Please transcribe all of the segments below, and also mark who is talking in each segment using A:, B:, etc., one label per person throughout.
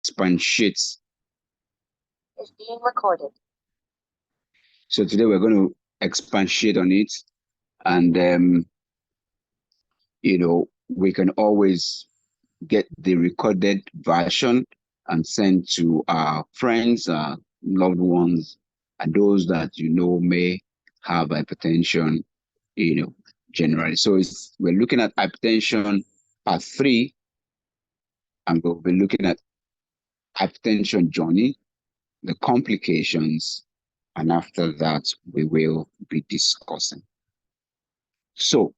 A: expatiate.
B: Is being recorded.
A: So today we're going to expatiate on it, and we can always get the recorded version and send to our friends, loved ones, and those that may have hypertension, generally. So we're looking at hypertension part 3, and we'll be looking at hypertension journey, the complications, and after that we will be discussing. So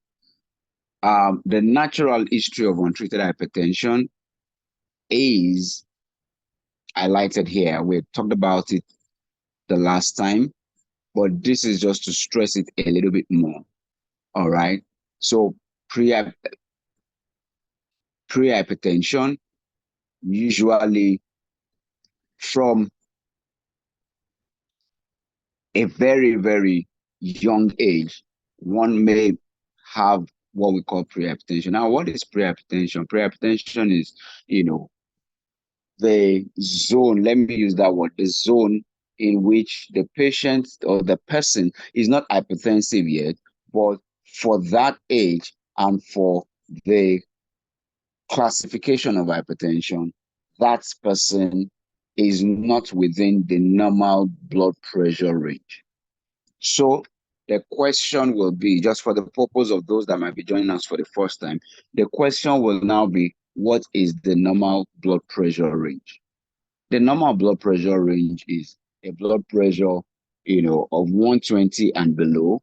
A: the natural history of untreated hypertension is highlighted here. We talked about it the last time, but this is just to stress it a little bit more. All right. So pre-hypertension, usually from a very, very young age, one may have what we call pre-hypertension. Now, what is pre-hypertension? Pre-hypertension is, the zone, let me use that word, the zone in which the patient or the person is not hypertensive yet, but for that age and for the classification of hypertension, that person is not within the normal blood pressure range. So the question will be, just for the purpose of those that might be joining us for the first time, the question will now be, what is the normal blood pressure range? The normal blood pressure range is a blood pressure, of 120 and below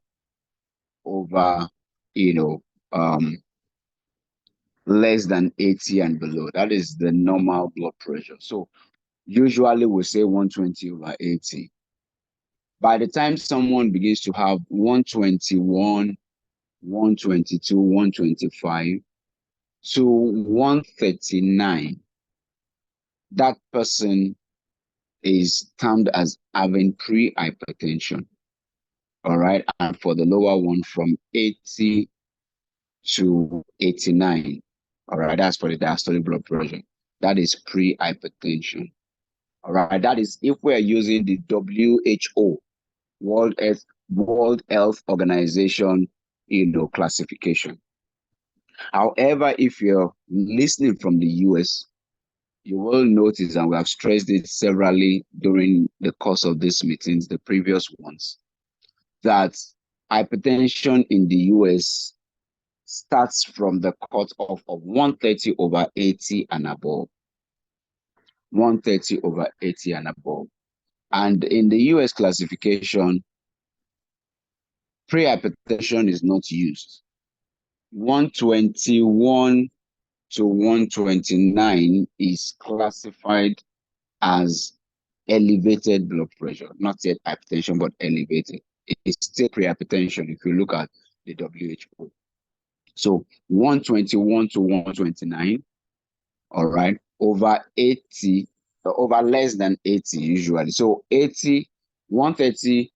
A: over, less than 80 and below. That is the normal blood pressure. So usually we say 120 over 80. By the time someone begins to have 121, 122, 125 to 139, that person is termed as having pre-hypertension. All right. And for the lower one, from 80 to 89. All right. That's for the diastolic blood pressure. That is pre-hypertension. All right. That is if we're using the WHO, World Health Organization, classification. However, if you're listening from the US, you will notice, and we have stressed it severally during the course of these meetings, the previous ones, that hypertension in the US starts from the cutoff of 130 over 80 and above. 130 over 80 and above. And in the US classification, pre-hypertension is not used. 121 to 129 is classified as elevated blood pressure, not yet hypertension, but elevated. It's still pre-hypertension if you look at the WHO. So 121 to 129, all right, over 80, over less than 80 usually. So 80, 130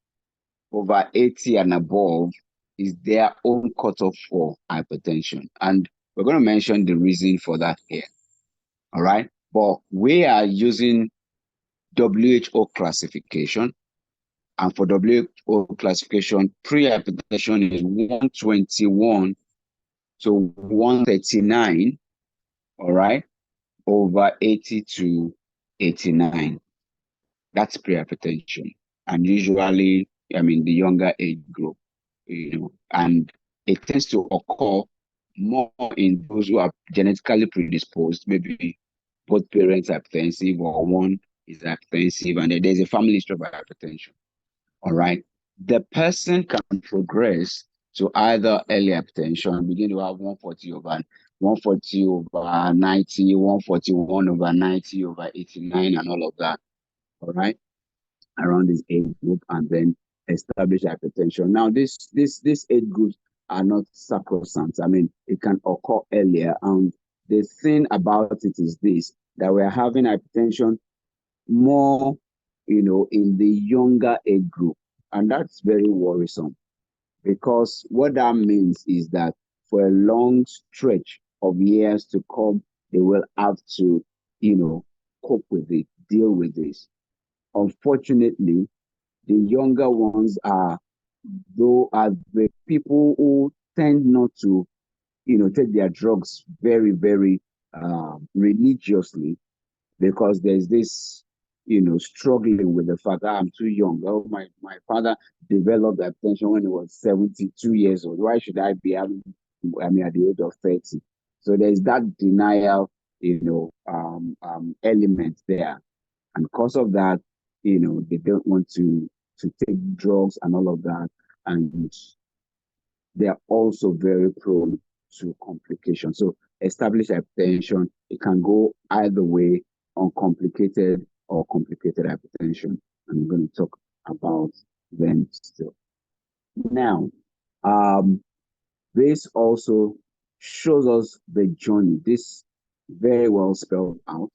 A: over 80 and above is their own cutoff for hypertension. And we're going to mention the reason for that here. All right. But we are using WHO classification. And for WHO classification, pre-hypertension is 121 to 139, all right, over 80 to 89. That's pre-hypertension. And usually, the younger age group, and it tends to occur more in those who are genetically predisposed, maybe both parents are hypertensive or one is hypertensive, and there's a family history of hypertension. All right. The person can progress to either early hypertension, begin to have 140 over 90, 141 over 90 over 89, and all of that. All right. Around this age group, and then establish hypertension. Now, these age groups are not sacrosanct. It can occur earlier. And the thing about it is this, that we're having hypertension more, in the younger age group. And that's very worrisome, because what that means is that for a long stretch of years to come, they will have to, cope with it, deal with this. Unfortunately, the younger ones are the people who tend not to, take their drugs very, very religiously, because there's this, struggling with the fact that I'm too young. Oh, my father developed hypertension when he was 72 years old. Why should I be having, at the age of 30? So there's that denial, element there. And because of that, they don't want to take drugs and all of that. And they are also very prone to complications. So established hypertension, it can go either way, uncomplicated or complicated hypertension. I'm going to talk about them still. Now, um, this also shows us the journey. This very well spelled out.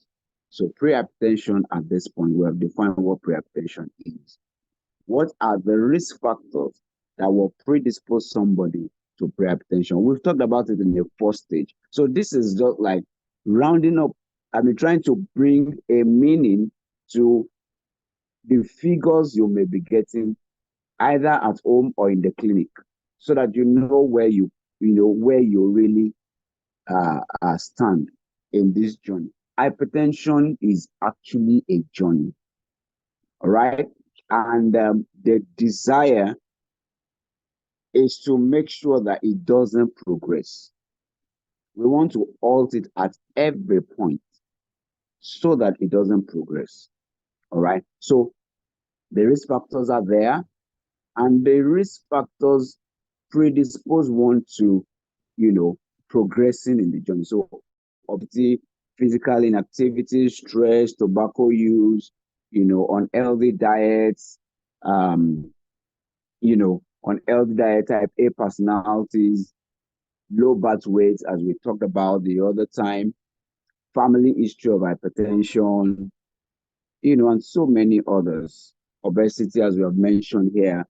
A: So pre-hypertension, at this point, we have defined what pre-hypertension is. What are the risk factors that will predispose somebody to pre-hypertension? We've talked about it in the first stage. So this is just like rounding up, trying to bring a meaning to the figures you may be getting either at home or in the clinic, so that you know where you really stand in this journey. Hypertension is actually a journey, all right? And the desire is to make sure that it doesn't progress. We want to halt it at every point so that it doesn't progress. All right. So the risk factors are there, and the risk factors predispose one to, progressing in the journey. So obesity, physical inactivity, stress, tobacco use, unhealthy diets, unhealthy diet type A personalities, low birth weight, as we talked about the other time, family history of hypertension, and so many others. Obesity, as we have mentioned here,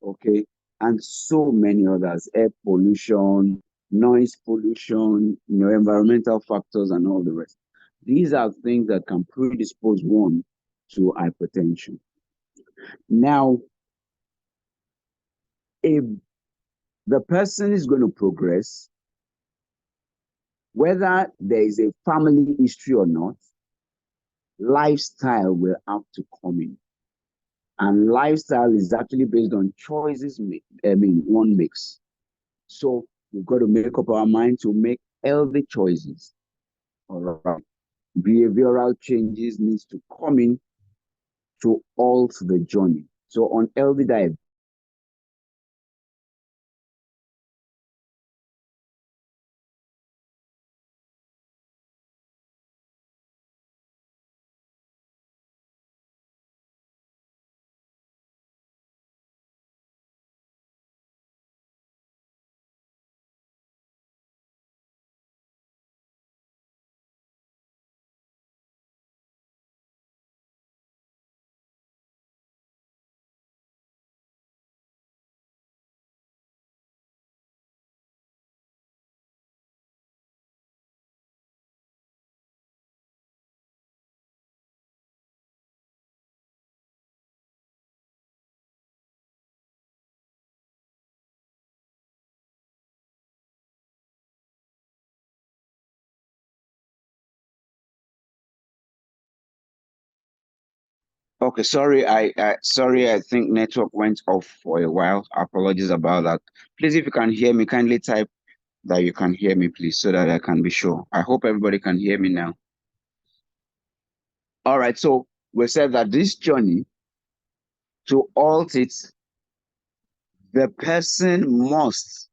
A: okay, and so many others, air pollution, noise pollution, environmental factors, and all the rest. These are things that can predispose one to hypertension. Now, if the person is going to progress, whether there is a family history or not, lifestyle will have to come in. And lifestyle is actually based on choices one makes. So we've got to make up our mind to make healthy choices. All right. Behavioral changes needs to come in to halt the journey. So on healthy diet, okay, sorry, I think network went off for a while. Apologies about that. Please, if you can hear me, kindly type that you can hear me, please, so that I can be sure. I hope everybody can hear me now. All right, so we said that this journey, to halt it, the person must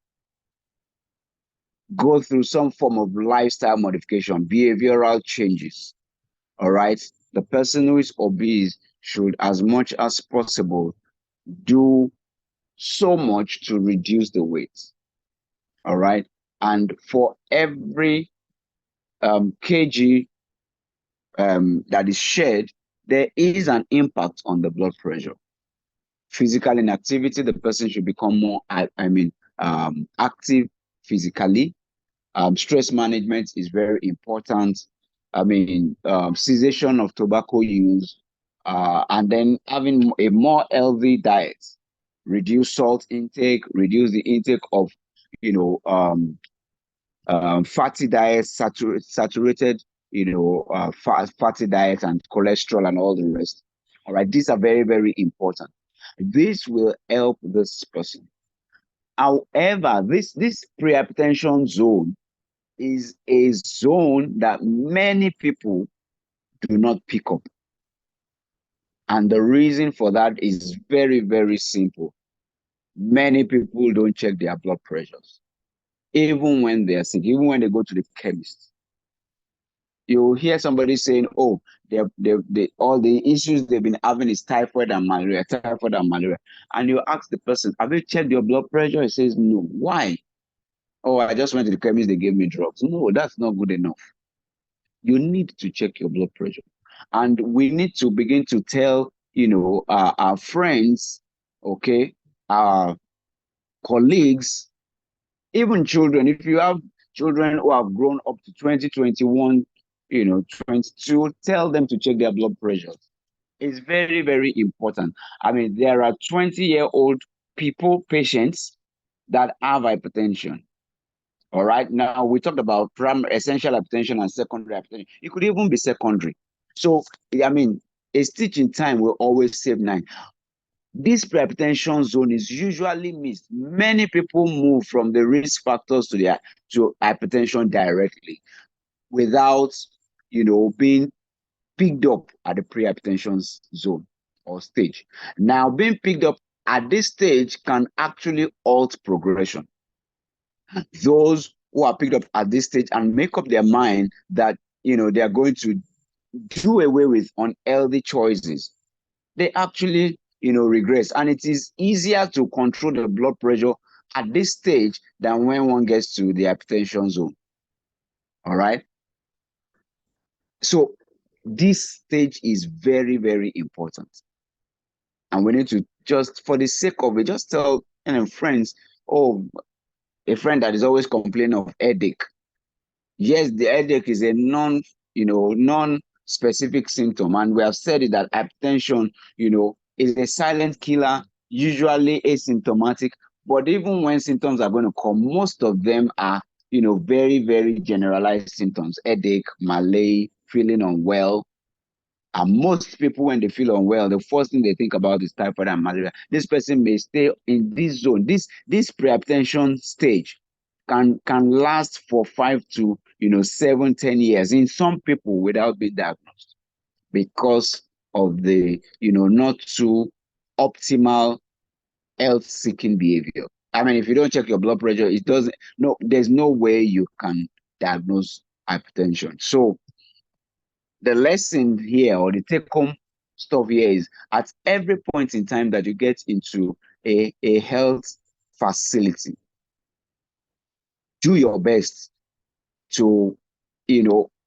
A: go through some form of lifestyle modification, behavioral changes. All right. The person who is obese should, as much as possible, do so much to reduce the weight. All right. And for every kg that is shared, there is an impact on the blood pressure. Physical inactivity, the person should become more, active physically. Stress management is very important. cessation of tobacco use, and then having a more healthy diet, reduce salt intake, reduce the intake of, fatty diets, saturated, fatty diets and cholesterol and all the rest. All right, these are very, very important. This will help this person. However, this prehypertension zone is a zone that many people do not pick up. And the reason for that is very, very simple. Many people don't check their blood pressures, even when they are sick, even when they go to the chemist. You hear somebody saying, oh, all the issues they've been having is typhoid and malaria, typhoid and malaria. And you ask the person, have you checked your blood pressure? He says, no. Why? Oh, I just went to the chemist, they gave me drugs. No, that's not good enough. You need to check your blood pressure. And we need to begin to tell, our friends, okay, our colleagues, even children. If you have children who have grown up to 20, 21, 22, tell them to check their blood pressures. It's very, very important. There are 20-year-old patients that have hypertension. All right. Now we talked about essential hypertension and secondary hypertension. It could even be secondary. So, a stitch in time will always save nine. This prehypertension zone is usually missed. Many people move from the risk factors to hypertension directly without, being picked up at the prehypertension zone or stage. Now, being picked up at this stage can actually halt progression. Those who are picked up at this stage and make up their mind that they are going to do away with unhealthy choices, they actually regress. And it is easier to control the blood pressure at this stage than when one gets to the hypertension zone. All right. So this stage is very, very important. And we need to, just for the sake of it, just tell friends, oh, a friend that is always complaining of headache. Yes, the headache is a non-specific symptom. And we have said it that hypertension, is a silent killer, usually asymptomatic. But even when symptoms are going to come, most of them are, very, very generalized symptoms: headache, malaise, feeling unwell. And most people, when they feel unwell, the first thing they think about is typhoid and malaria. This person may stay in this zone. This prehypertension stage can last for 5 to 7, 10 years in some people without being diagnosed, because of the not too optimal health seeking behavior. If you don't check your blood pressure, there's no way you can diagnose hypertension. So the lesson here, or the take home stuff here, is at every point in time that you get into a health facility, do your best to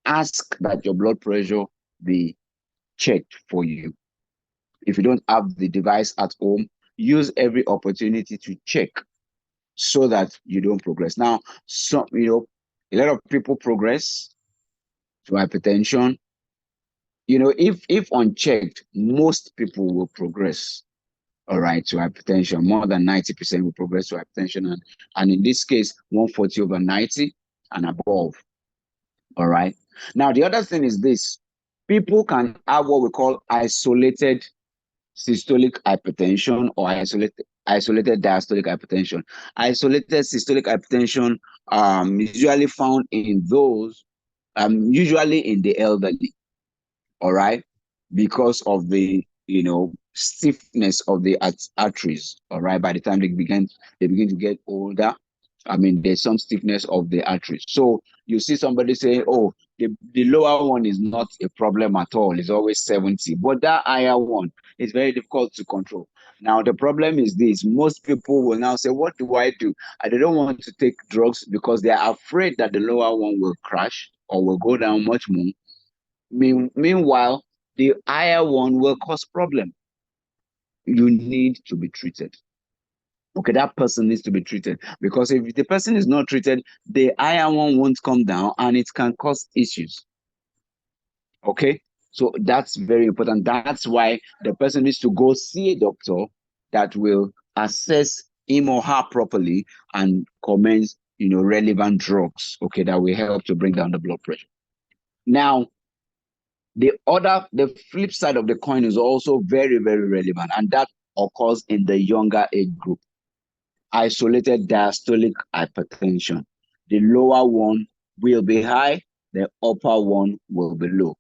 A: ask that your blood pressure be checked for you. If you don't have the device at home, use every opportunity to check so that you don't progress. Now, a lot of people progress to hypertension. If unchecked, most people will progress, all right, to hypertension. More than 90% will progress to hypertension, and in this case, 140/90 and above. All right. Now, the other thing is this: people can have what we call isolated systolic hypertension or isolated diastolic hypertension. Isolated systolic hypertension is usually found in those, usually in the elderly. All right, because of the stiffness of the arteries. All right, by the time they begin to get older, there's some stiffness of the arteries. So you see somebody saying, oh, the lower one is not a problem at all, it's always 70, but that higher one is very difficult to control. Now the problem is this: most people will now say, what do I do? They don't want to take drugs because they are afraid that the lower one will crash or will go down much more. Meanwhile, the higher one will cause problem. You need to be treated. Okay, that person needs to be treated, because if the person is not treated, the higher one won't come down and it can cause issues. Okay, so that's very important. That's why the person needs to go see a doctor that will assess him or her properly and commence, relevant drugs, okay, that will help to bring down the blood pressure. Now, the flip side of the coin is also very, very relevant, and that occurs in the younger age group. Isolated diastolic hypertension. The lower one will be high, the upper one will be low.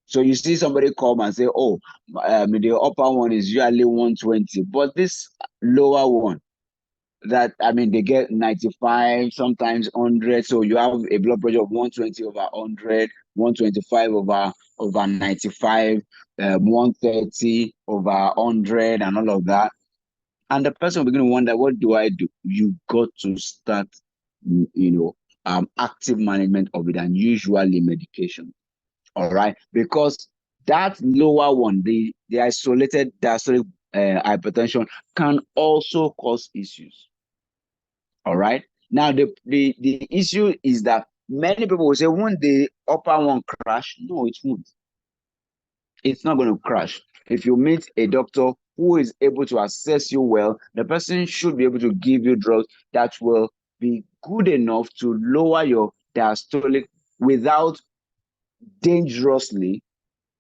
A: So you see somebody come and say, oh, the upper one is usually 120, but this lower one, that, they get 95, sometimes 100. So you have a blood pressure of 120 over 100, 125 over 95, 130 over 100, and all of that. And the person will begin to wonder, what do I do? You got to start, active management of it, and usually medication. All right, because that lower one, the isolated diastolic hypertension, can also cause issues. All right. Now the issue is that many people will say, won't the upper one crash? No, it won't. It's not going to crash. If you meet a doctor who is able to assess you well, the person should be able to give you drugs that will be good enough to lower your diastolic without dangerously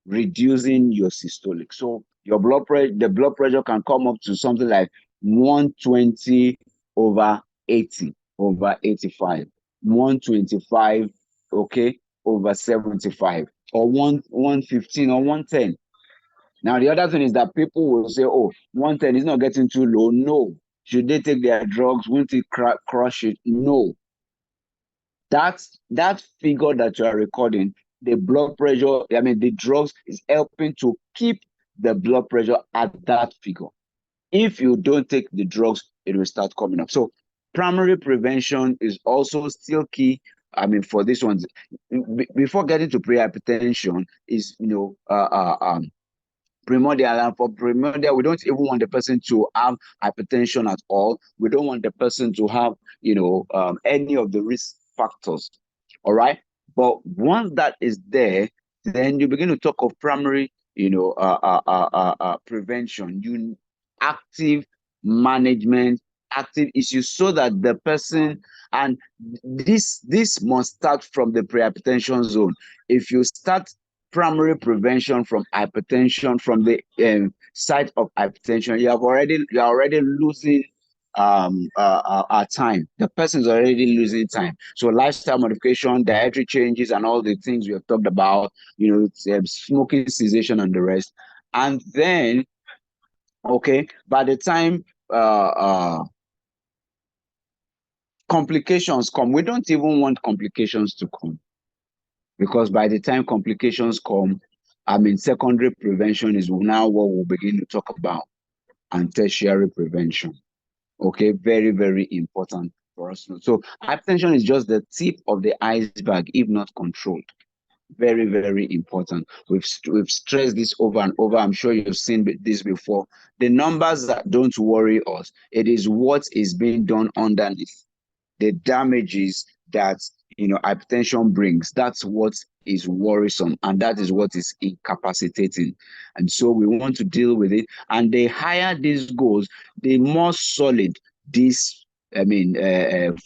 A: reducing your systolic. So your the blood pressure can come up to something like 120 over 80 over 85, 125, okay, over 75, or 115 or 110. Now the other thing is that people will say, oh, 110 is not getting too low. No. Should they take their drugs? Won't it crush it? No. That figure that you are recording, the blood pressure, the drugs is helping to keep the blood pressure at that figure. If you don't take the drugs, it will start coming up. So primary prevention is also still key. For this one, before getting to pre-hypertension, is primordial. And for primordial, we don't even want the person to have hypertension at all. We don't want the person to have, any of the risk factors. All right. But once that is there, then you begin to talk of primary, prevention, active management, active issues, so that the person, and this must start from the pre-hypertension zone. If you start primary prevention from hypertension, from the site of hypertension, you are already losing our time. The person is already losing time. So lifestyle modification, dietary changes, and all the things we have talked about, smoking cessation and the rest. And then, okay, by the time complications come, we don't even want complications to come, because by the time complications come, secondary prevention is now what we'll begin to talk about, and tertiary prevention. Okay, very, very important for us. So hypertension is just the tip of the iceberg if not controlled. Very, very important. We've stressed this over and over. I'm sure you've seen this before. The numbers that don't worry us. It is what is being done underneath, the damages that hypertension brings. That's what is worrisome, and that is what is incapacitating. And so we want to deal with it. And the higher this goes, the more solid this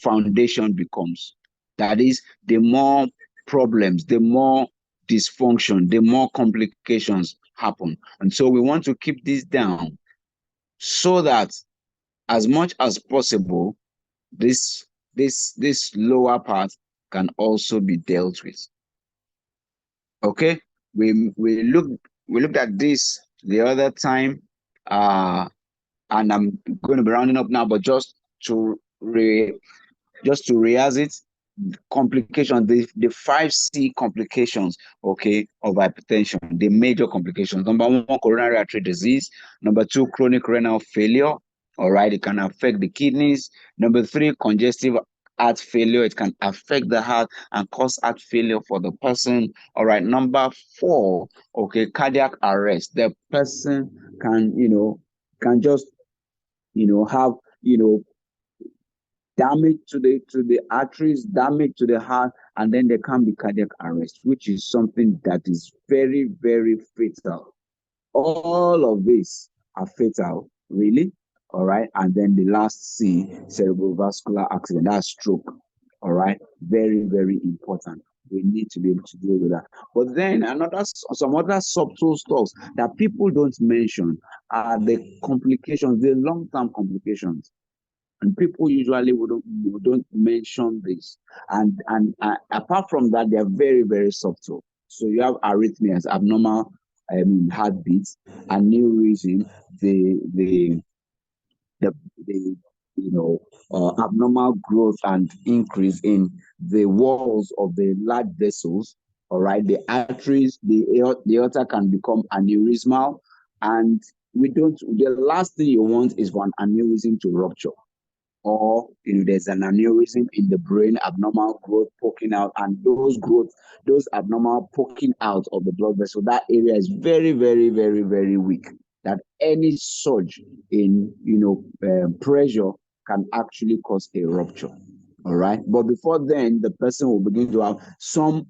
A: foundation becomes. That is, the more problems, the more dysfunction, the more complications happen. And so we want to keep this down, so that as much as possible, this lower part can also be dealt with. Okay, we looked at this the other time, and I'm going to be rounding up now, but to rehearse it. Complications, the 5C complications, okay, of hypertension, the major complications. Number one, coronary artery disease. Number two, chronic renal failure. All right, it can affect the kidneys. Number three, congestive heart failure. It can affect the heart and cause heart failure for the person. All right, number four, okay, cardiac arrest. The person can just have damage to the arteries, damage to the heart, and then there can be cardiac arrest, which is something that is very, very fatal. All of these are fatal, really. All right. And then the last C, cerebrovascular accident, that's stroke. All right. Very, very important. We need to be able to deal with that. But then some other subtle stuff that people don't mention are the complications, the long-term complications. And people usually don't mention this. And apart from that, they are very, very subtle. So you have arrhythmias, abnormal heartbeats, aneurysm, the the the abnormal growth and increase in the walls of the large vessels. All right, the arteries, the aorta can become aneurysmal, and we don't. The last thing you want is for an aneurysm to rupture, or there's an aneurysm in the brain, abnormal growth poking out, and those abnormal poking out of the blood vessel, that area is very, very, very, very weak. That any surge in pressure can actually cause a rupture. All right, but before then, the person will begin to have some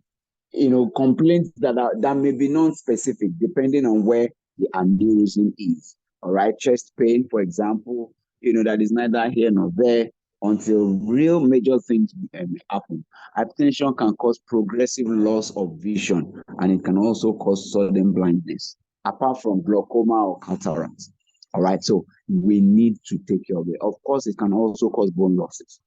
A: complaints that may be non-specific depending on where the aneurysm is. All right, chest pain, for example, that is neither here nor there until real major things happen. Hypertension can cause progressive loss of vision, and it can also cause sudden blindness, apart from glaucoma or cataract. All right, so we need to take care of it. Of course, it can also cause bone losses.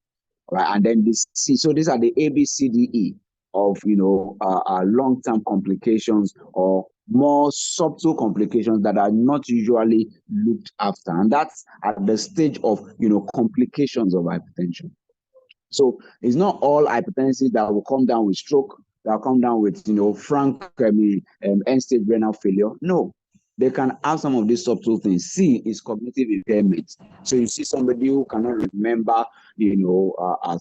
A: All right, and then so these are the ABCDE of long-term complications or more subtle complications that are not usually looked after, and that's at the stage of complications of hypertension. So it's not all hypertensive that will come down with stroke, that will come down with frank end-stage renal failure. No, they can have some of these subtle things. C is cognitive impairment. So you see somebody who cannot remember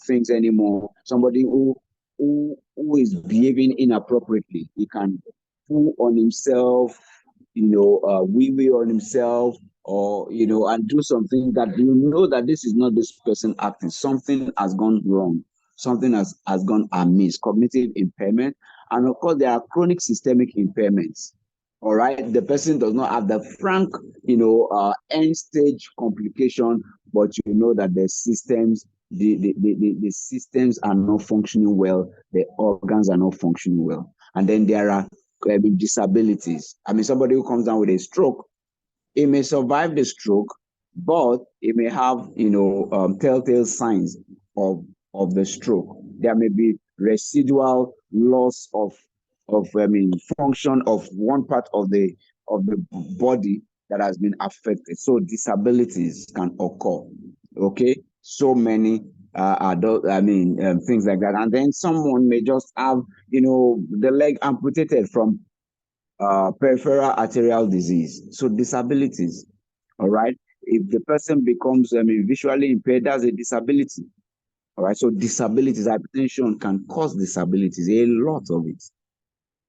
A: things anymore, somebody who is behaving inappropriately. He can pull on himself, wee on himself, or and do something that that this is not this person acting. Something has gone wrong. Something has gone amiss. Cognitive impairment, and of course there are chronic systemic impairments. All right, the person does not have the frank, end stage complication, but that the systems, the systems are not functioning well, the organs are not functioning well, and then there are disabilities. Somebody who comes down with a stroke, he may survive the stroke, but he may have telltale signs of the stroke. There may be residual loss of function of one part of the body that has been affected. So disabilities can occur. Okay, so many things like that. And then someone may just have the leg amputated from peripheral arterial disease. So disabilities. All right, if the person becomes visually impaired, that's a disability. All right, so disabilities, hypertension can cause disabilities, a lot of it.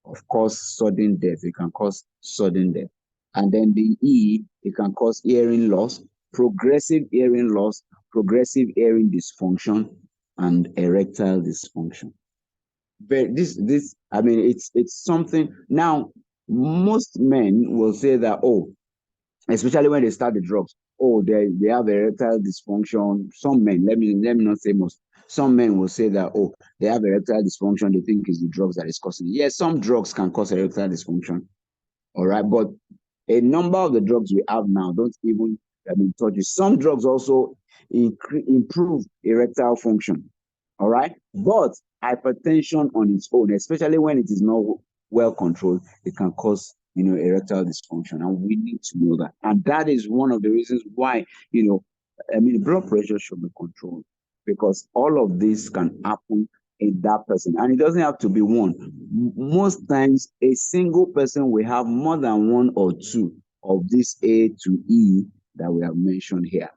A: Of course, sudden death, it can cause sudden death. And then the E, it can cause hearing loss, progressive hearing loss, progressive hearing dysfunction, and erectile dysfunction. But it's something. Now, most men will say that, especially when they start the drugs, they have erectile dysfunction. Some men, let me not say most, some men will say that, they have erectile dysfunction, they think it's the drugs that is causing it. Yes, some drugs can cause erectile dysfunction. All right, but a number of the drugs we have now don't even touch it. Some drugs also improve erectile function. All right, but hypertension on its own, especially when it is not well controlled, it can cause erectile dysfunction, and we need to know that. And that is one of the reasons why blood pressure should be controlled, because all of this can happen in that person, and it doesn't have to be one. Most times a single person will have more than one or two of this A to E that we have mentioned here.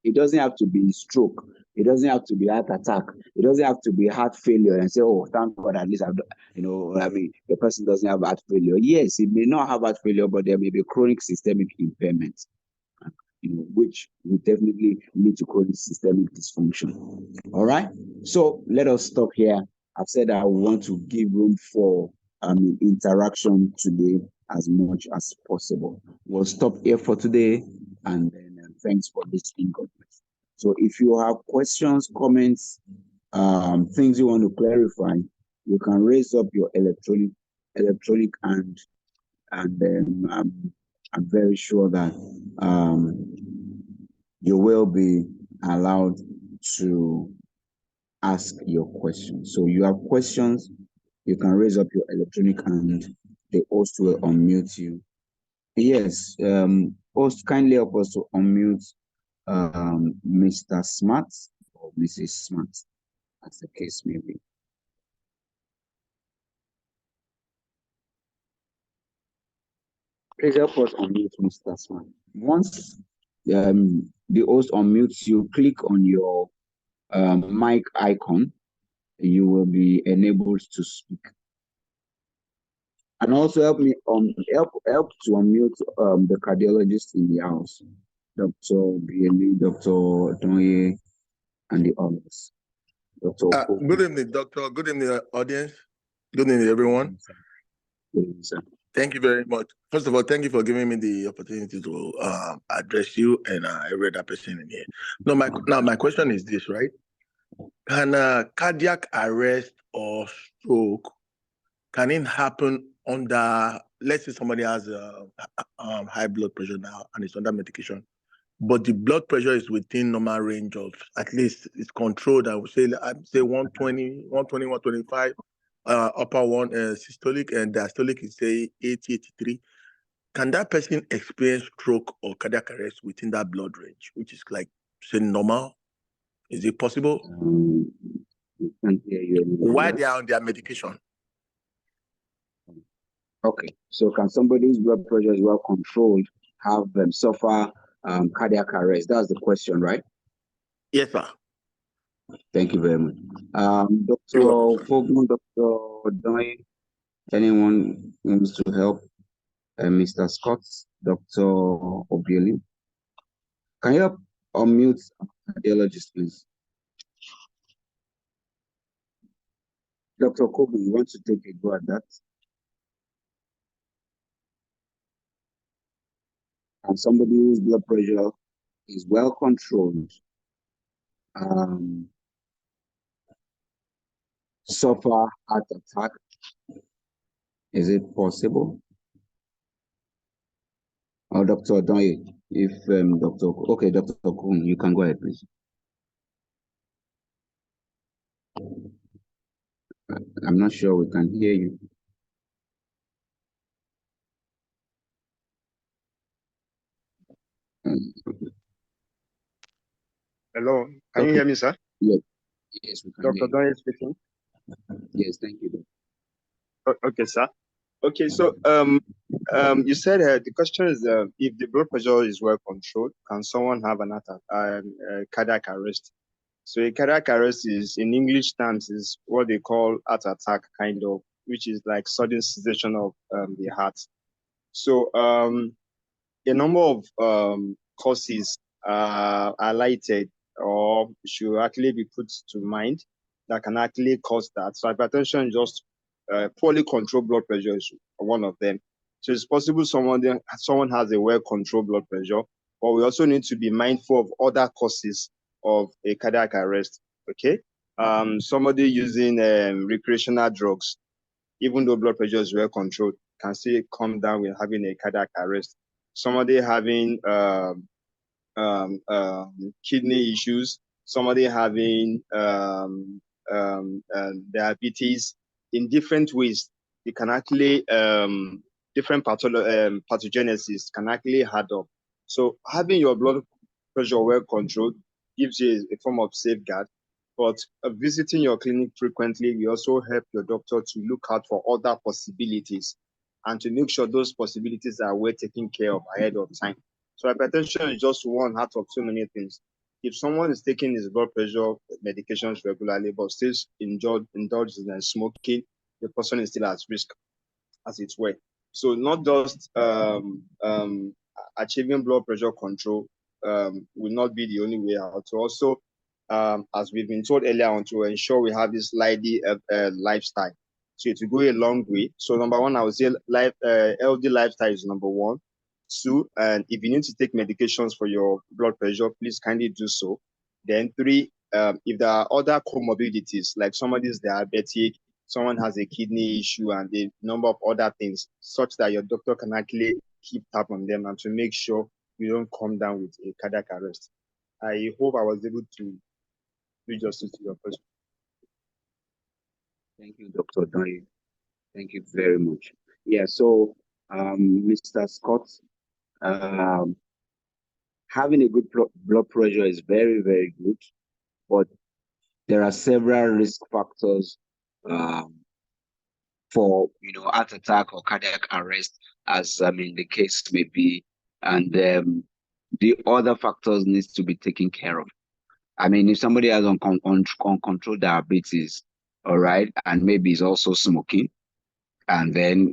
A: It doesn't have to be stroke. It doesn't have to be heart attack. It doesn't have to be heart failure and say, thank God, at least the person doesn't have heart failure. Yes, it may not have heart failure, but there may be chronic systemic impairment, which will definitely lead to chronic systemic dysfunction. All right. So let us stop here. I've said I want to give room for interaction today as much as possible. We'll stop here for today, and then thanks for listening. God bless. So if you have questions, comments, things you want to clarify, you can raise up your electronic hand, and then I'm very sure that you will be allowed to ask your questions. So you have questions, you can raise up your electronic hand. The host will unmute you. Yes, host, kindly help us to unmute Mr. Smart or Mrs. Smart, as the case may be. Please help us unmute Mr. Smart. Once the host unmutes you, click on your mic icon. You will be enabled to speak. And also help me help to unmute the cardiologist in the house, Dr. Bieli, Dr. Donye, and the others.
C: Good evening, doctor. Good evening, audience. Good evening, everyone.
A: Good evening, sir.
C: Thank you very much. First of all, thank you for giving me the opportunity to address you and every other person in here. Now, my question is this, right? Can cardiac arrest or stroke, can it happen under, let's say somebody has high blood pressure now and is under medication, but the blood pressure is within normal range of, at least it's controlled, I'd say 120, 125, upper one systolic, and diastolic is say 80, 83. Can that person experience stroke or cardiac arrest within that blood range, which is like, say, normal? Is it possible?
A: We can't hear you anymore.
C: While they are on their medication?
A: Okay, so can somebody whose blood pressure is well controlled have them suffer cardiac arrest? That's the question, right?
C: Yes, sir.
A: Thank you very much. Dr. Fogman, Dr. Doy, anyone wants to help? Mr. Scott, Dr. Obieli. Can you help unmute cardiologist, please? Dr. Kobe, you want to take a go at that? And somebody whose blood pressure is well controlled suffer heart attack. Is it possible? Or Dr. Doye, if Dr. Kuhn, you can go ahead, please. I'm not sure we can hear you.
D: Hello, can you hear me, sir?
A: Yes, yes, we can
D: Dr.
A: hear
D: Doyle speaking.
A: Yes, thank you.
D: Okay, sir. Okay, so you said the question is if the blood pressure is well controlled, can someone have an attack, cardiac arrest? So a cardiac arrest is, in English terms, is what they call heart attack, kind of, which is like sudden cessation of the heart. So a number of causes are highlighted or should actually be put to mind that can actually cause that. So hypertension, just poorly controlled blood pressure is one of them. So it's possible someone has a well-controlled blood pressure, but we also need to be mindful of other causes of a cardiac arrest. Okay, somebody using recreational drugs, even though blood pressure is well controlled, can still come down with having a cardiac arrest. Somebody having kidney issues, somebody having diabetes, in different ways, they can actually, different pathogenesis can actually add up. So having your blood pressure well controlled gives you a form of safeguard, but visiting your clinic frequently will also help your doctor to look out for other possibilities and to make sure those possibilities are well taken care of ahead of time. So hypertension is just one out of so many things. If someone is taking his blood pressure medications regularly but still indulges in smoking, the person is still at risk, as it were. So not just achieving blood pressure control will not be the only way out. So also as we've been told earlier on, to ensure we have this lifestyle. So it will go a long way. So number one, I would say healthy lifestyle is number one. Two, and if you need to take medications for your blood pressure, please kindly do so. Then three, if there are other comorbidities, like somebody is diabetic, someone has a kidney issue, and a number of other things, such that your doctor can actually keep tab on them and to make sure you don't come down with a cardiac arrest. I hope I was able to do justice to your question.
A: Thank you, Dr. Donny. Thank you very much. Yeah, so Mr. Scott, um, having a good blood pressure is very, very good, but there are several risk factors um, for heart attack or cardiac arrest, as the case may be, and the other factors needs to be taken care of. If somebody has uncontrolled diabetes, all right, and maybe is also smoking, and then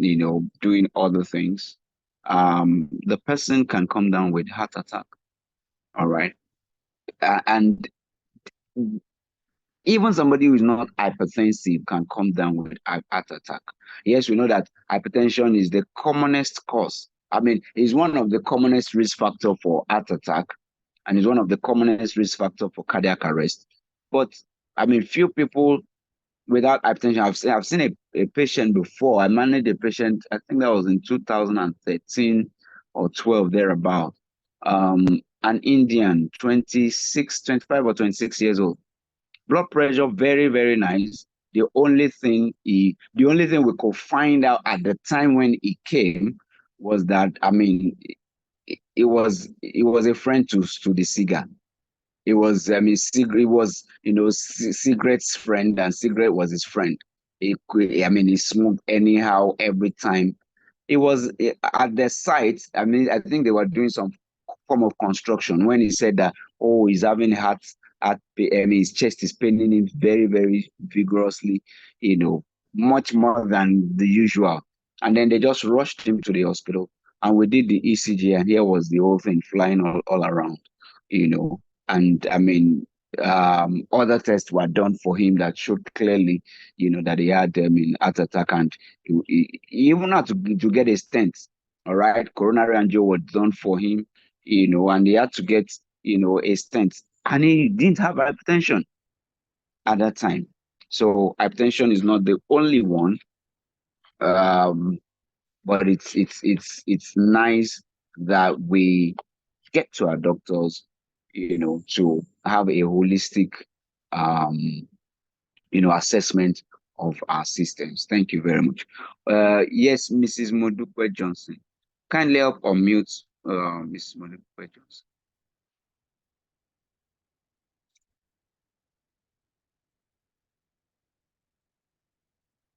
A: doing other things, the person can come down with heart attack, all right, and even somebody who is not hypertensive can come down with heart attack. Yes, we know that hypertension is the commonest cause. It's one of the commonest risk factor for heart attack, and is one of the commonest risk factor for cardiac arrest. But few people without hypertension. I've seen a patient before. I managed a patient, I think that was in 2013 or 12, thereabout. An Indian, 25 or 26 years old. Blood pressure, very, very nice. The only thing we could find out at the time when he came was that, it was a friend to the cigar. It was, Cigarette's friend, and Cigarette was his friend. He smoked anyhow every time. It was at the site. I think they were doing some form of construction when he said that, oh, he's having his chest is paining him very, very vigorously, much more than the usual. And then they just rushed him to the hospital, and we did the ECG, and here was the whole thing flying all around, and other tests were done for him that showed clearly, that he had heart attack, and he even had to get a stent. All right, coronary angio was done for him, and he had to get a stent, and he didn't have hypertension at that time. So hypertension is not the only one, but it's nice that we get to our doctors, to have a holistic, assessment of our systems. Thank you very much. Yes, Mrs. Modupe Johnson. Kindly help unmute Mrs. Modupe Johnson.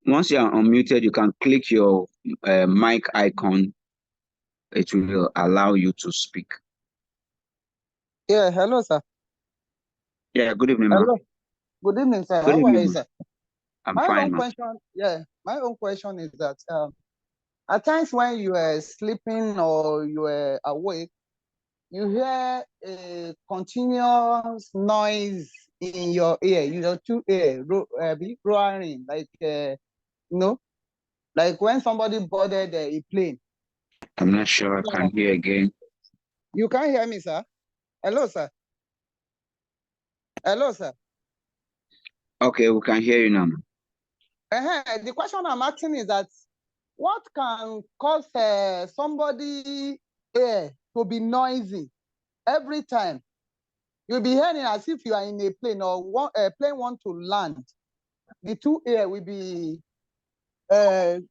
A: Once you are unmuted, you can click your mic icon. It will allow you to speak.
E: Yeah, hello, sir.
A: Yeah, good evening, ma'am.
E: Hello. Good evening, sir.
A: Good
E: How are
A: evening,
E: you,
A: ma'am.
E: sir?
A: I'm
E: My
A: fine,
E: own
A: ma'am.
E: question, my own question is that at times when you are sleeping or you are awake, you hear a continuous noise in your ear, two ear roaring, like like when somebody boarded a plane.
A: I'm not sure I can hear again.
E: You can't hear me, sir. Hello, sir. Hello, sir.
A: Okay, we can hear you now.
E: The question I'm asking is that what can cause somebody ear to be noisy every time? You'll be hearing as if you are in a plane or a plane want to land. The two ear will be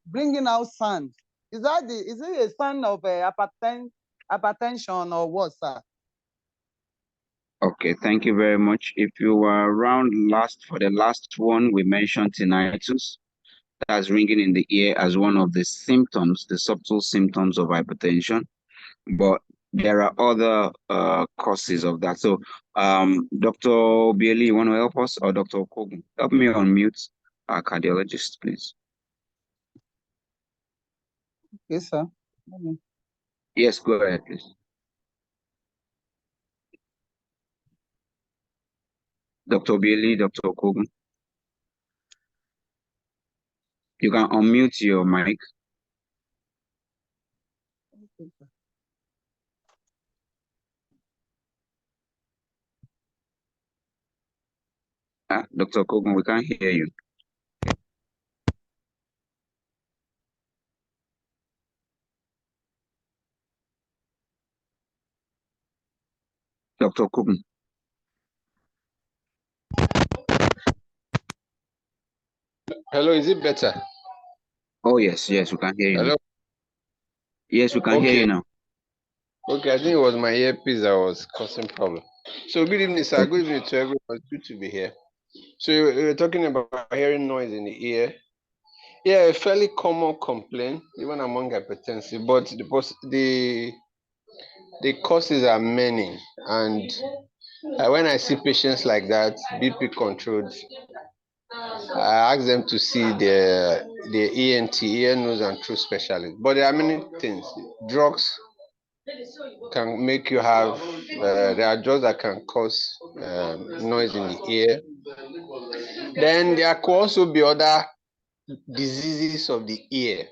E: bringing out sound. Is it a sign of hypertension or what, sir?
A: Okay, thank you very much. If you were around for the last one, we mentioned tinnitus. That's ringing in the ear as one of the symptoms, the subtle symptoms of hypertension. But there are other causes of that. So, Dr. Bieli, you want to help us, or Dr. Kogun? Help me unmute our cardiologist, please.
E: Yes, sir.
A: Yes, go ahead, please. Dr. Bailey, Dr. Kogun. You can unmute your mic. Dr. Kogun, we can't hear you. Dr. Kogun.
F: Hello, is it better?
A: Oh, yes, we can hear you now.
F: Hello?
A: Yes, we can hear you now.
F: Okay, I think it was my earpiece that was causing problem. So good evening, sir.
A: Okay.
F: Good evening to everyone. It's good to be here. So you were talking about hearing noise in the ear. Yeah, a fairly common complaint, even among hypertensive, but the causes are many. And when I see patients like that, BP controlled, I ask them to see the ENT, ear, nose, and throat specialist. But there are many things. Drugs can make you have, there are drugs that can cause noise in the ear. Then there could also be other diseases of the ear.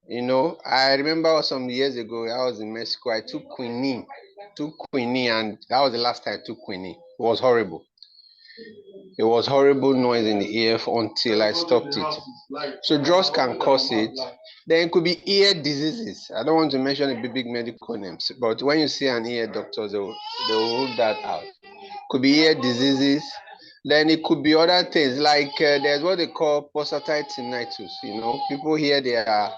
F: You know, I remember some years ago, I was in Mexico, I took quinine, and that was the last time I took quinine. It was horrible. It was horrible noise in the ear until I stopped it. So drugs can cause it. Then it could be ear diseases. I don't want to mention the big medical names, but when you see an ear doctor, they'll rule that out. Could be ear diseases. Then it could be other things like there's what they call prostatitis tinnitus. You know, people hear their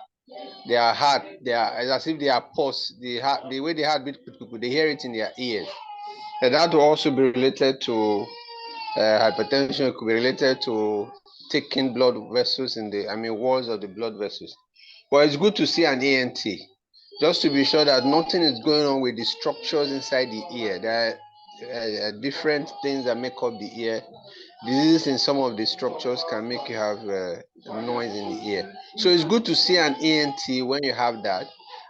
F: heart, it's as if they are pulse, the way the heart beat, they hear it in their ears. And that will also be related to hypertension. It could be related to thickened blood vessels walls of the blood vessels. But it's good to see an ENT just to be sure that nothing is going on with the structures inside the ear. There are different things that make up the ear. Diseases in some of the structures can make you have noise in the ear. So it's good to see an ENT when you have that.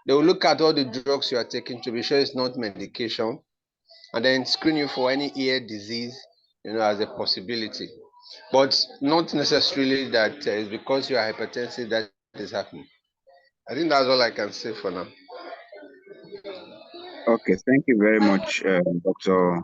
F: They will look at all the drugs you are taking to be sure it's not medication, and then screen you for any ear disease, as a possibility. But not necessarily that it's because you are hypertensive that is happening. I think that's all I can say for now.
A: Okay, thank you very much, Dr.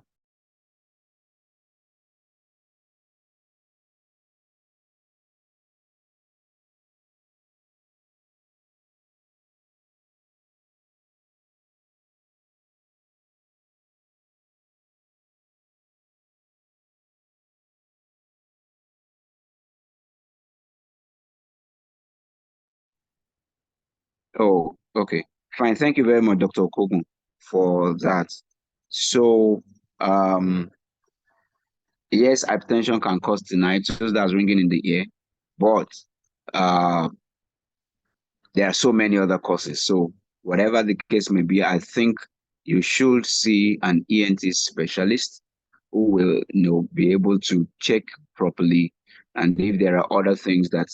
A: Oh, okay. Fine. Thank you very much, Dr. Kogun, for that. So, yes, hypertension can cause tinnitus, that's ringing in the ear, but uh, there are so many other causes. So, whatever the case may be, I think you should see an ENT specialist who will, be able to check properly, and if there are other things that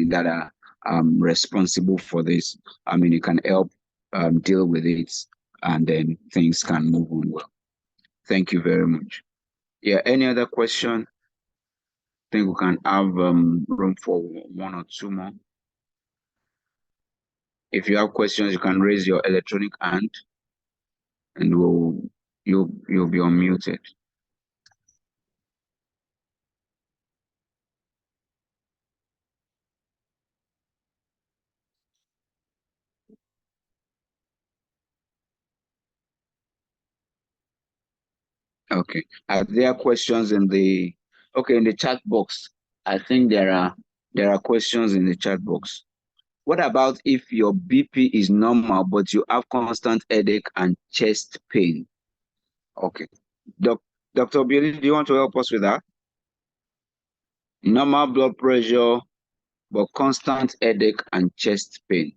A: that are responsible for this, you can help deal with it, and then things can move on well. Thank you very much. Yeah, any other question? I think we can have room for one or two more. If you have questions, you can raise your electronic hand, and you'll be unmuted. Okay. Are there questions in the chat box? I think there are questions in the chat box. What about if your BP is normal but you have constant headache and chest pain? Okay. Dr. Billy, do you want to help us with that? Normal blood pressure but constant headache and chest pain.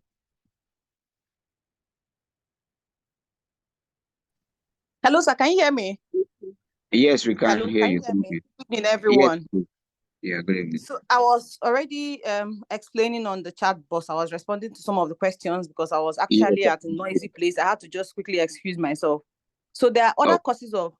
G: Hello, sir. Can you hear me?
A: Yes, we can
G: Hello,
A: hear you.
G: Thank you. Good evening,
A: Yes.
G: everyone.
A: Yeah, good evening.
G: So I was already explaining on the chat box. I was responding to some of the questions because I was actually at a noisy place. I had to just quickly excuse myself. So there are other causes of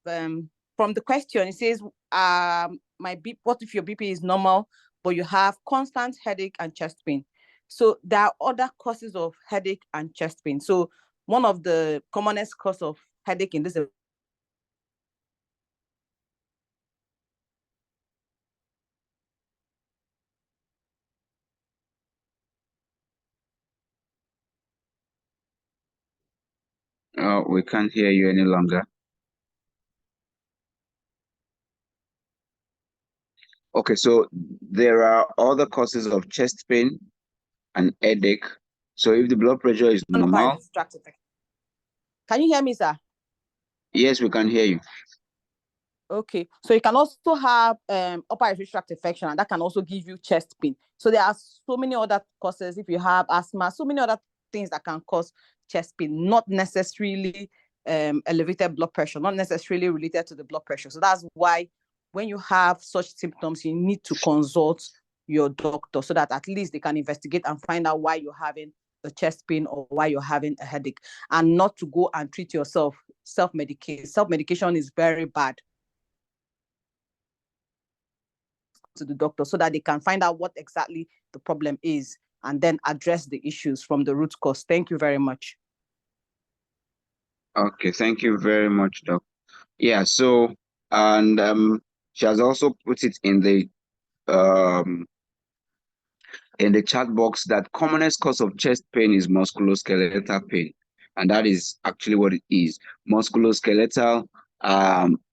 G: from the question, it says, what if your BP is normal, but you have constant headache and chest pain? So there are other causes of headache and chest pain. So one of the commonest cause of headache in this
A: We can't hear you any longer. Okay, so there are other causes of chest pain and headache. So if the blood pressure is normal,
G: can you hear me, sir?
A: yes, we can hear you.
G: Okay, so you can also have upper respiratory tract infection, and that can also give you chest pain. So there are so many other causes. If you have asthma, so many other things that can cause chest pain, not necessarily elevated blood pressure, not necessarily related to the blood pressure. So that's why when you have such symptoms, you need to consult your doctor so that at least they can investigate and find out why you're having the chest pain or why you're having a headache, and not to go and treat yourself, self-medicate. Self-medication is very bad. To the doctor so that they can find out what exactly the problem is and then address the issues from the root cause. Thank you very much.
A: Okay, thank you very much, Doc. Yeah, so, and she has also put it in the chat box that commonest cause of chest pain is musculoskeletal pain, and that is actually what it is. Musculoskeletal,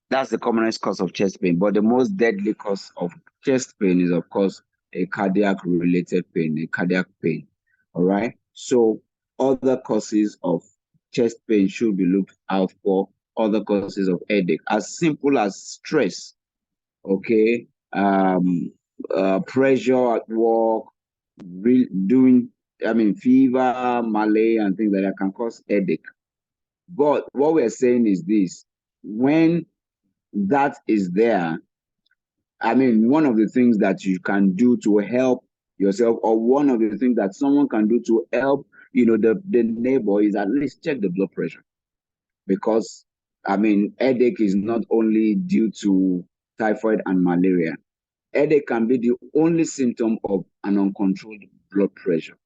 A: that's the commonest cause of chest pain, but the most deadly cause of chest pain is, of course, a cardiac related pain, a cardiac pain. All right, so other causes of chest pain should be looked out for. Other causes of headache, as simple as stress, okay, pressure at work, fever, malaria, and things like that can cause headache. But what we're saying is this: when that is there, one of the things that you can do to help yourself, or one of the things that someone can do to help, the neighbor, is at least check the blood pressure. Because, headache is not only due to typhoid and malaria. Headache can be the only symptom of an uncontrolled blood pressure.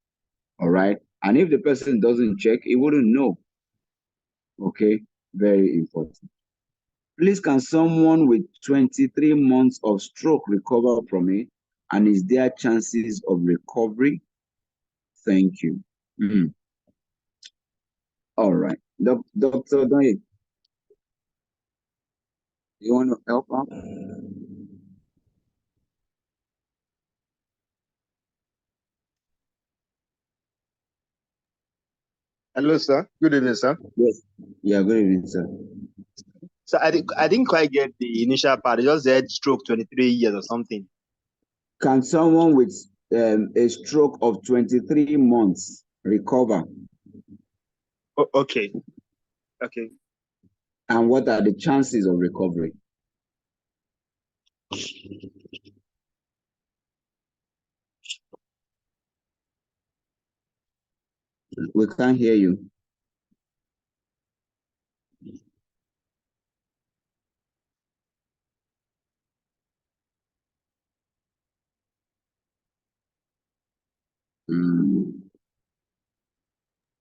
A: All right. And if the person doesn't check, he wouldn't know. Okay. Very important. Please, can someone with 23 months of stroke recover from it? And is there chances of recovery? Thank you. All right. Dr. Doye, you want to help out?
D: Hello, sir. Good evening, sir.
A: Yes. Yeah, good evening, sir.
D: So I didn't quite get the initial part. I just said stroke 23 years or something.
A: Can someone with a stroke of 23 months recover?
D: Oh, okay. Okay.
A: And what are the chances of recovery? We can't hear you.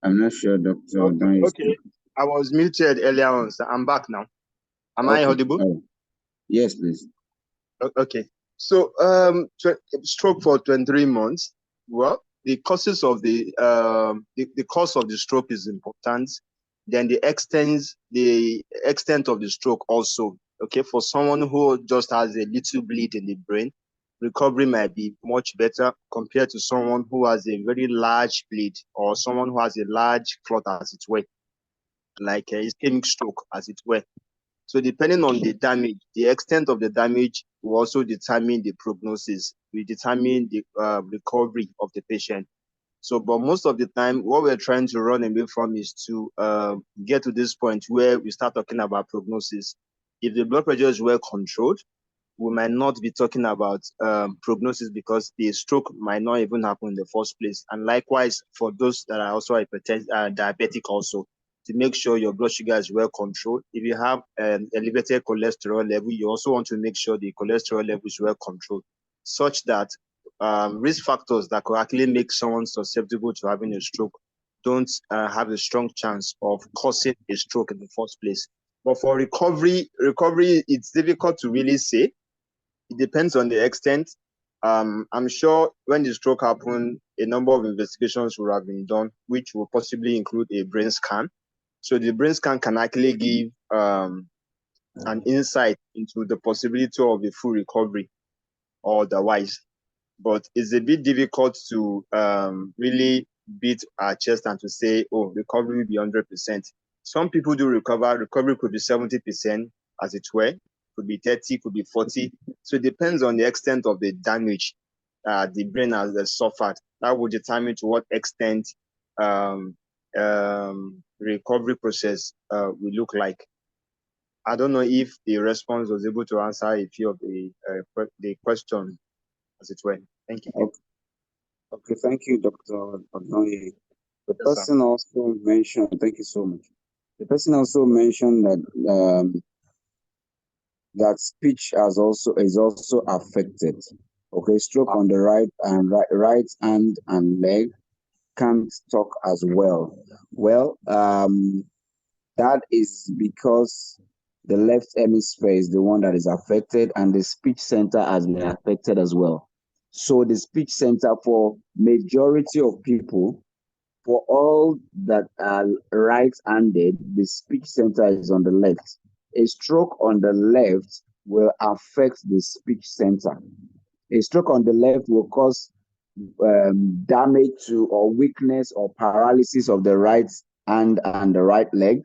A: I'm not sure, Dr.
D: Okay. I was muted earlier on, so I'm back now. Am I audible?
A: Oh. Yes, please.
D: Okay. So, stroke for 23 months. Well, the causes of the cause of the stroke is important. Then the extent of the stroke also. Okay, for someone who just has a little bleed in the brain, recovery might be much better compared to someone who has a very large bleed, or someone who has a large clot, as it were, like a ischemic stroke, as it were. So depending on the damage, the extent of the damage will also determine the prognosis, will determine the recovery of the patient. So, but most of the time, what we're trying to run away from is to get to this point where we start talking about prognosis. If the blood pressure is well controlled, we might not be talking about prognosis, because the stroke might not even happen in the first place. And likewise, for those that are also diabetic also. to make sure your blood sugar is well controlled. If you have elevated cholesterol level, you also want to make sure the cholesterol level is well controlled, such that risk factors that could actually make someone susceptible to having a stroke don't have a strong chance of causing a stroke in the first place. But for recovery, it's difficult to really say. It depends on the extent. I'm sure when the stroke happened, a number of investigations would have been done, which will possibly include a brain scan. So the brain scan can actually give an insight into the possibility of a full recovery or otherwise. But it's a bit difficult to really beat our chest and to say, oh, recovery will be 100%. Some people do recover. Recovery could be 70%, as it were. Could be 30, could be 40. So it depends on the extent of the damage the brain has suffered. That will determine to what extent recovery process will look like. I don't know if the response was able to answer a few of the questions, as it were. Thank you.
A: Okay, thank you, Dr. Odnoye. The
D: Yes, sir.
A: person also mentioned, thank you so much. The person also mentioned that that speech is also affected. Okay, stroke on the right hand and leg, can't talk as well. Well, that is because the left hemisphere is the one that is affected, and the speech center has been affected as well. So the speech center for majority of people, for all that are right-handed, the speech center is on the left. A stroke on the left will affect the speech center. A stroke on the left will cause damage to or weakness or paralysis of the right hand and the right leg,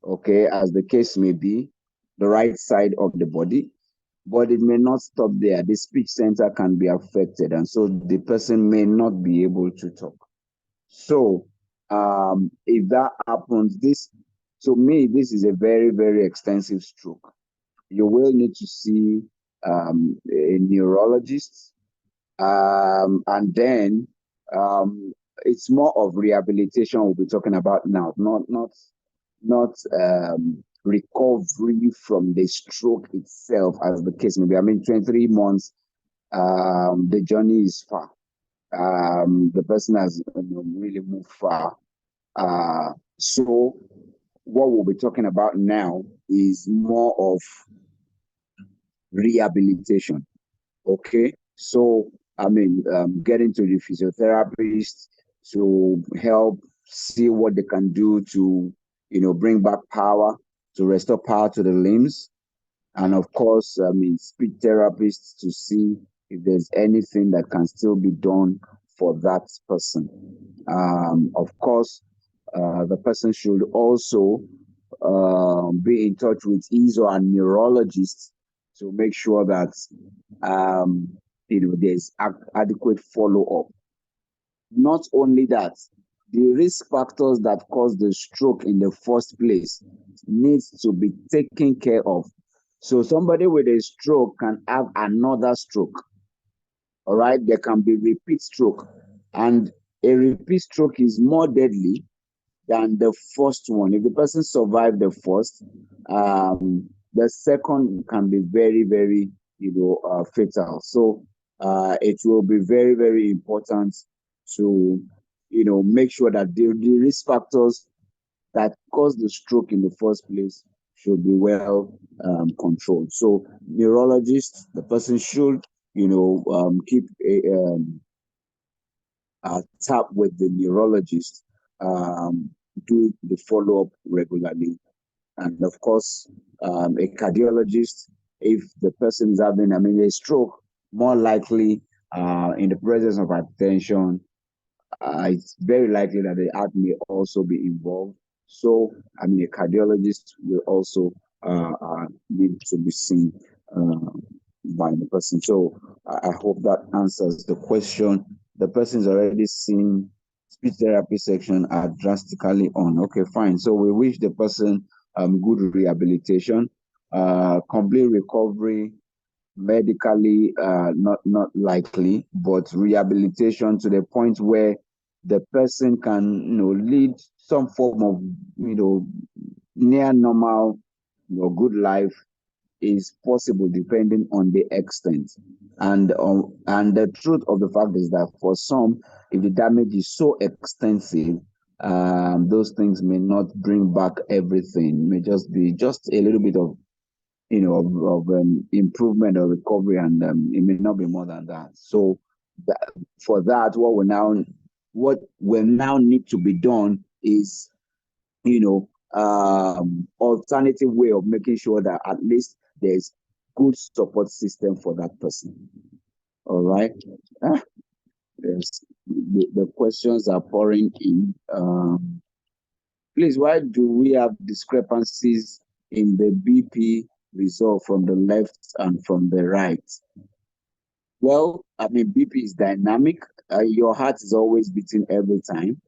A: okay, as the case may be, the right side of the body. But it may not stop there. The speech center can be affected, and so the person may not be able to talk. So if that happens, to me, this is a very, very extensive stroke. You will need to see a neurologist, and then it's more of rehabilitation we'll be talking about now, not recovery from the stroke itself, as the case may be. I mean, 23 months, the journey is far. The person has really moved far. So what we'll be talking about now is more of rehabilitation. Okay, so I mean, getting to the physiotherapist to help see what they can do to, bring back power, to restore power to the limbs, and of course, I mean, speech therapists to see if there's anything that can still be done for that person. Of course, the person should also be in touch with his or a neurologist to make sure that there's adequate follow-up. Not only that, the risk factors that cause the stroke in the first place needs to be taken care of. So somebody with a stroke can have another stroke. All right, there can be repeat stroke, and a repeat stroke is more deadly than the first one. If the person survived the first, the second can be very, very, fatal. So it will be very, very important to, make sure that the risk factors that cause the stroke in the first place should be well controlled. So neurologist, the person should, keep a tap with the neurologist, do the follow-up regularly. And of course, a cardiologist, if the person is having, a stroke, more likely in the presence of hypertension, it's very likely that the heart may also be involved. So, a cardiologist will also need to be seen by the person. So, I hope that answers the question. The person is already seen speech therapy section are drastically on. Okay, fine. So we wish the person good rehabilitation, complete recovery, medically not likely, but rehabilitation to the point where the person can lead some form of, near normal, good life is possible depending on the extent. And the truth of the fact is that for some, if the damage is so extensive, those things may not bring back everything. May just be just a little bit of, improvement or recovery, and it may not be more than that. So for that, what will now need to be done is, alternative way of making sure that at least there's good support system for that person. All right. Yes, the questions are pouring in. Please, why do we have discrepancies in the BP result from the left and from the right? Well, I mean, BP is dynamic. Your heart is always beating every time.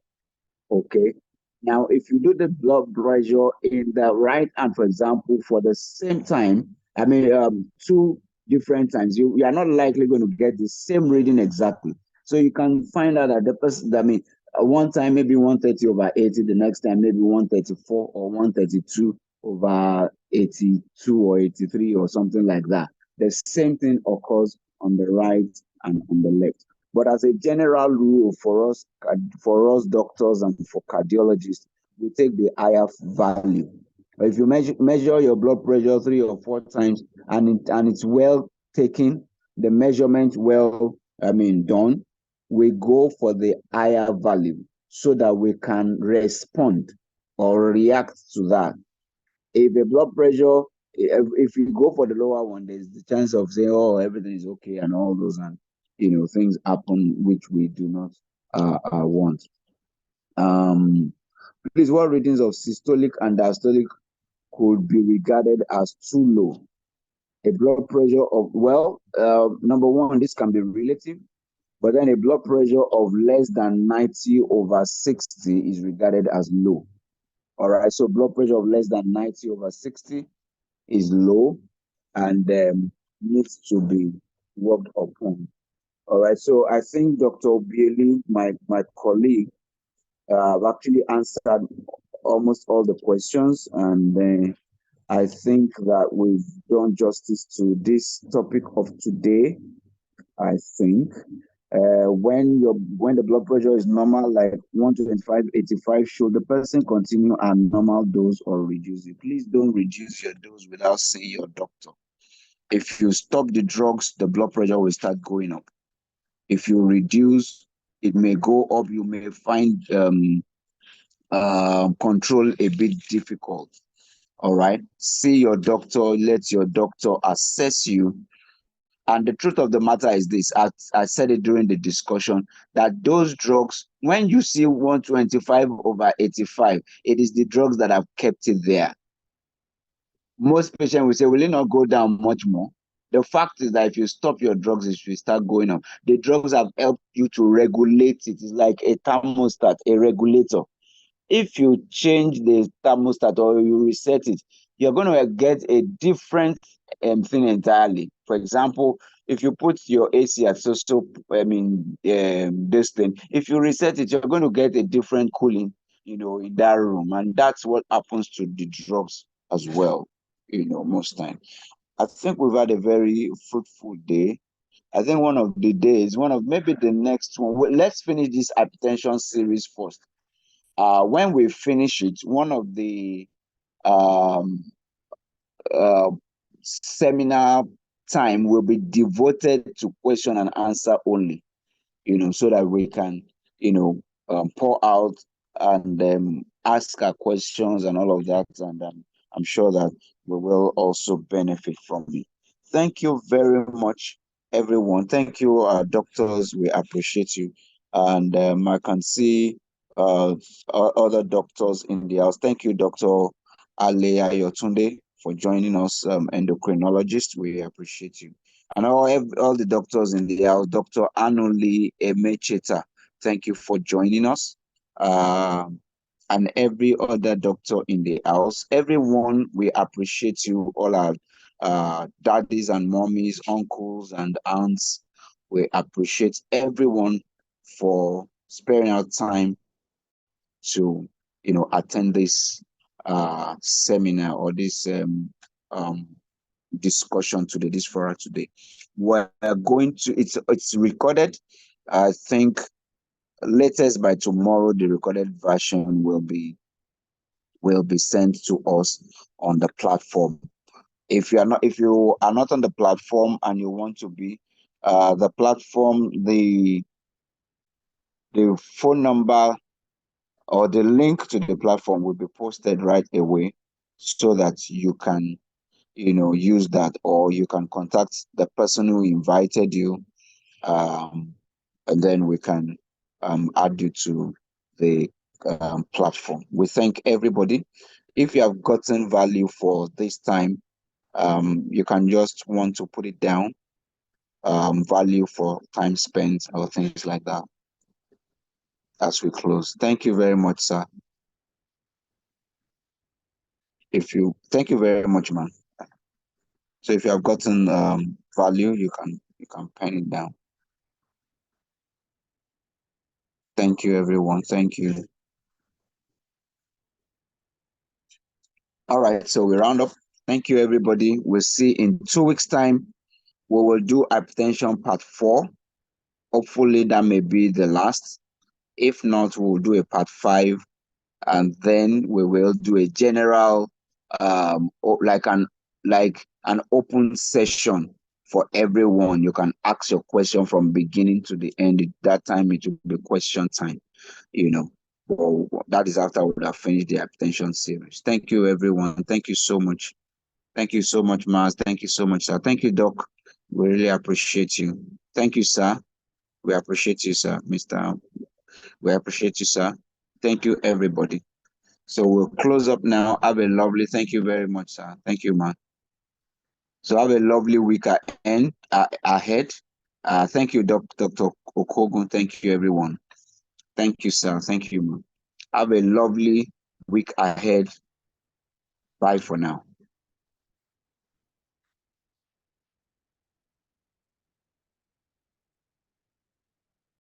A: Okay. Now, if you do the blood pressure in the right hand, for example, for the same time, I mean, 2 different times, you are not likely going to get the same reading exactly. So you can find out that the person, I mean, one time maybe 130/80, the next time maybe 134 or 132/82 or 83 or something like that. The same thing occurs on the right and on the left. But as a general rule for us doctors and for cardiologists, we take the higher value. If you measure your blood pressure 3 or 4 times and it's well taken, the measurement done, we go for the higher value so that we can respond or react to that. If the blood pressure, if you go for the lower one, there's the chance of saying, oh, everything is okay and all those, and things happen which we do not want. Please, what readings of systolic and diastolic could be regarded as too low? A blood pressure of, number one, this can be relative, but then a blood pressure of less than 90/60 is regarded as low. All right, so blood pressure of less than 90/60 is low and needs to be worked upon. All right, so I think Dr. Obieli, my colleague, actually answered almost all the questions, and I think that we've done justice to this topic of today. I think when the blood pressure is normal, like 125/85, should the person continue a normal dose or reduce it? Please don't reduce your dose without seeing your doctor. If you stop the drugs, the blood pressure will start going up. If you reduce, it may go up. You may find control a bit difficult. All right. See your doctor, let your doctor assess you. And the truth of the matter is this, I said it during the discussion, that those drugs, when you see 125/85, it is the drugs that have kept it there. Most patients will say, will it not go down much more? The fact is that if you stop your drugs, it will start going up. The drugs have helped you to regulate it. It's like a thermostat, a regulator. If you change the thermostat or you reset it, you're going to get a different thing entirely. For example, if you put your AC at this thing, if you reset it, you're going to get a different cooling, in that room. And that's what happens to the drugs as well, most time. I think we've had a very fruitful day. I think maybe the next one, let's finish this hypertension series first. When we finish it, one of the seminar time will be devoted to question and answer only, so that we can, pour out and ask our questions and all of that. And I'm sure that we will also benefit from it. Thank you very much, everyone. Thank you, doctors. We appreciate you. And I can see other doctors in the house. Thank you, Dr. Alea Yotunde, for joining us, endocrinologist. We appreciate you. And all the doctors in the house, Dr. Anoli Emecheta, thank you for joining us. And every other doctor in the house, everyone, we appreciate you, all our daddies and mommies, uncles and aunts. We appreciate everyone for sparing our time to, attend this seminar or this discussion today, this forum today. We're going to, it's recorded. I think latest by tomorrow, the recorded version will be sent to us on the platform. If you are not on the platform and you want to be, the platform, the phone number or the link to the platform will be posted right away, so that you can use that, or you can contact the person who invited you, and then we can add you to the platform. We thank everybody. If you have gotten value for this time, you can just want to put it down, value for time spent or things like that as we close. Thank you very much, sir. Thank you very much, man. So if you have gotten value, you can pen it down. Thank you, everyone. Thank you. All right, so we round up. Thank you, everybody. We'll see in 2 weeks' time. We will do hypertension part 4. Hopefully, that may be the last. If not, we'll do a part 5, and then we will do a general, like an open session for everyone. You can ask your question from beginning to the end. At that time, it will be question time. Well, that is after we have finished the hypertension series. Thank you, everyone. Thank you so much. Thank you so much, Mars. Thank you so much, sir. Thank you, Doc. We really appreciate you. Thank you, sir. We appreciate you, sir. We appreciate you, sir. Thank you, everybody. So we'll close up now. Have a lovely, thank you very much, sir. Thank you, man. So have a lovely week ahead. Thank you, Dr. Okogun. Thank you, everyone. Thank you, sir. Thank you, man. Have a lovely week ahead. Bye for now.